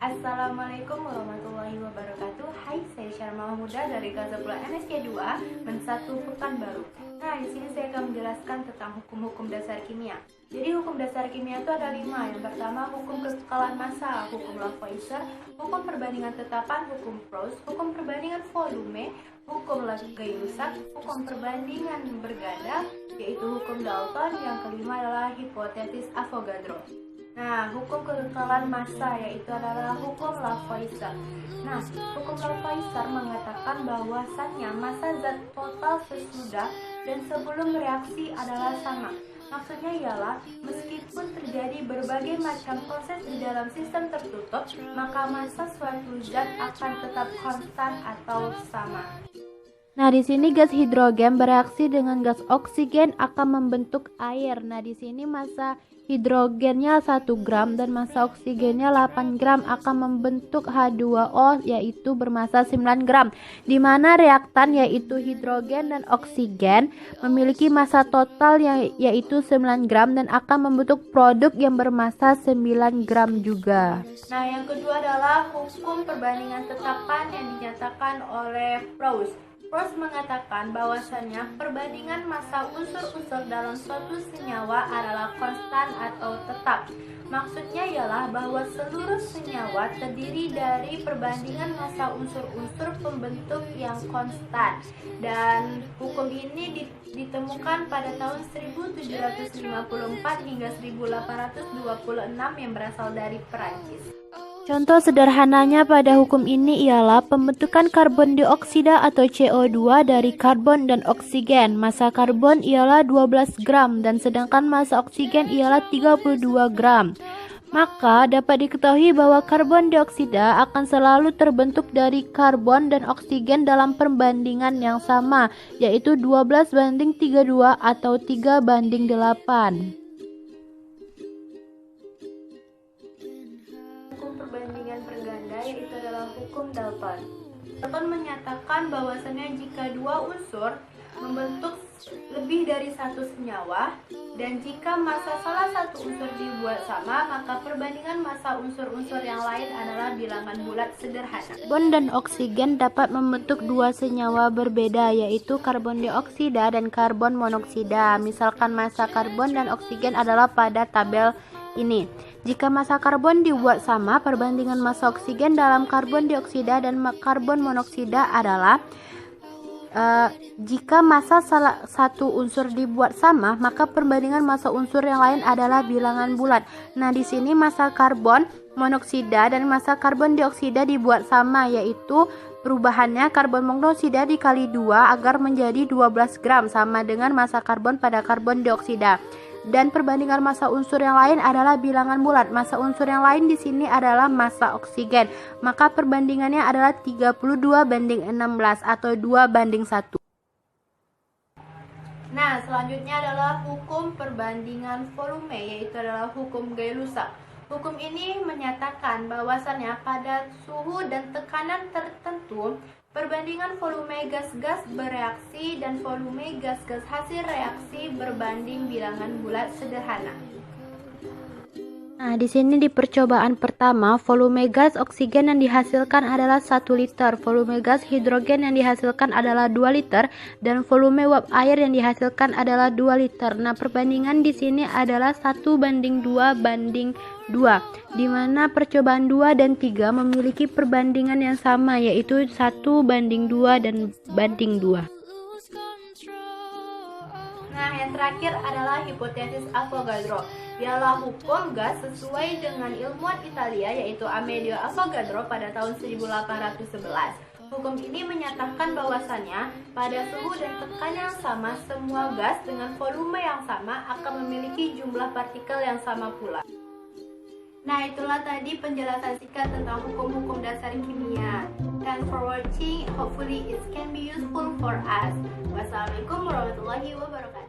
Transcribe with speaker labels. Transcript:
Speaker 1: Assalamualaikum warahmatullahi wabarakatuh. Hai, saya Syarma Mahmuda dari Gazapula MSK 2 Men 1 Pekanbaru. Nah, di sini saya akan menjelaskan tentang hukum-hukum dasar kimia. Jadi hukum dasar kimia itu ada 5. Yang pertama, hukum kekekalan massa, hukum Lavoisier, hukum perbandingan tetapan, hukum Proust, hukum perbandingan volume, hukum Gay-Lussac, hukum perbandingan berganda, yaitu hukum Dalton. Yang kelima adalah hipotesis Avogadro. Nah, hukum kekekalan massa yaitu adalah hukum Lavoisier. Nah, hukum Lavoisier mengatakan bahwasannya massa zat total sesudah dan sebelum reaksi adalah sama. Maksudnya ialah, meskipun terjadi berbagai macam proses di dalam sistem tertutup, maka massa suatu zat akan tetap konstan atau sama.
Speaker 2: Nah, di sini gas hidrogen bereaksi dengan gas oksigen akan membentuk air. Nah, di sini massa hidrogennya 1 gram dan massa oksigennya 8 gram akan membentuk H2O yaitu bermassa 9 gram. Di mana reaktan yaitu hidrogen dan oksigen memiliki massa total yaitu 9 gram dan akan membentuk produk yang bermassa 9 gram juga.
Speaker 1: Nah, yang kedua adalah hukum perbandingan tetapan yang dinyatakan oleh Proust. Proust mengatakan bahwasannya perbandingan massa unsur-unsur dalam suatu senyawa adalah konstan atau tetap. Maksudnya ialah bahwa seluruh senyawa terdiri dari perbandingan massa unsur-unsur pembentuk yang konstan. Dan hukum ini ditemukan pada tahun 1754 hingga 1826 yang berasal dari Perancis.
Speaker 2: Contoh sederhananya pada hukum ini ialah pembentukan karbon dioksida atau CO2 dari karbon dan oksigen. Massa karbon ialah 12 gram dan sedangkan massa oksigen ialah 32 gram. Maka dapat diketahui bahwa karbon dioksida akan selalu terbentuk dari karbon dan oksigen dalam perbandingan yang sama, yaitu 12:32 atau 3:8.
Speaker 1: Perbandingan berganda yaitu adalah hukum Dalton. Dalton menyatakan bahwasannya jika dua unsur membentuk lebih dari satu senyawa dan jika massa salah satu unsur dibuat sama, maka perbandingan massa unsur-unsur yang lain adalah bilangan bulat sederhana.
Speaker 2: Karbon dan oksigen dapat membentuk dua senyawa berbeda yaitu karbon dioksida dan karbon monoksida. Misalkan massa karbon dan oksigen adalah pada tabel ini. Jika massa karbon dibuat sama, perbandingan massa oksigen dalam karbon dioksida dan karbon monoksida adalah jika massa salah satu unsur dibuat sama, maka perbandingan massa unsur yang lain adalah bilangan bulat. Nah, di sini massa karbon monoksida dan massa karbon dioksida dibuat sama, yaitu perubahannya karbon monoksida dikali 2 agar menjadi 12 gram sama dengan massa karbon pada karbon dioksida. Dan perbandingan massa unsur yang lain adalah bilangan bulat. Massa unsur yang lain di sini adalah massa oksigen. Maka perbandingannya adalah 32:16 atau 2:1.
Speaker 1: Nah, selanjutnya adalah hukum perbandingan volume, yaitu adalah hukum Gay-Lussac. Hukum ini menyatakan bahwasannya pada suhu dan tekanan tertentu, perbandingan volume gas-gas bereaksi dan volume gas-gas hasil reaksi berbanding bilangan bulat sederhana.
Speaker 2: Nah, di sini di percobaan pertama, volume gas oksigen yang dihasilkan adalah 1 liter, volume gas hidrogen yang dihasilkan adalah 2 liter, dan volume uap air yang dihasilkan adalah 2 liter. Nah, perbandingan di sini adalah 1:2:2, di mana percobaan 2 dan 3 memiliki perbandingan yang sama, yaitu 1:2 dan banding 2.
Speaker 1: Nah, yang terakhir adalah hipotesis Avogadro. Ialah hukum gas sesuai dengan ilmuwan Italia yaitu Amedeo Avogadro pada tahun 1811. Hukum ini menyatakan bahwasannya pada suhu dan tekanan yang sama, semua gas dengan volume yang sama akan memiliki jumlah partikel yang sama pula. Nah, itulah tadi penjelasan singkat tentang hukum-hukum dasar kimia. Thanks for watching. Hopefully it can be useful for us. Wassalamualaikum warahmatullahi wabarakatuh.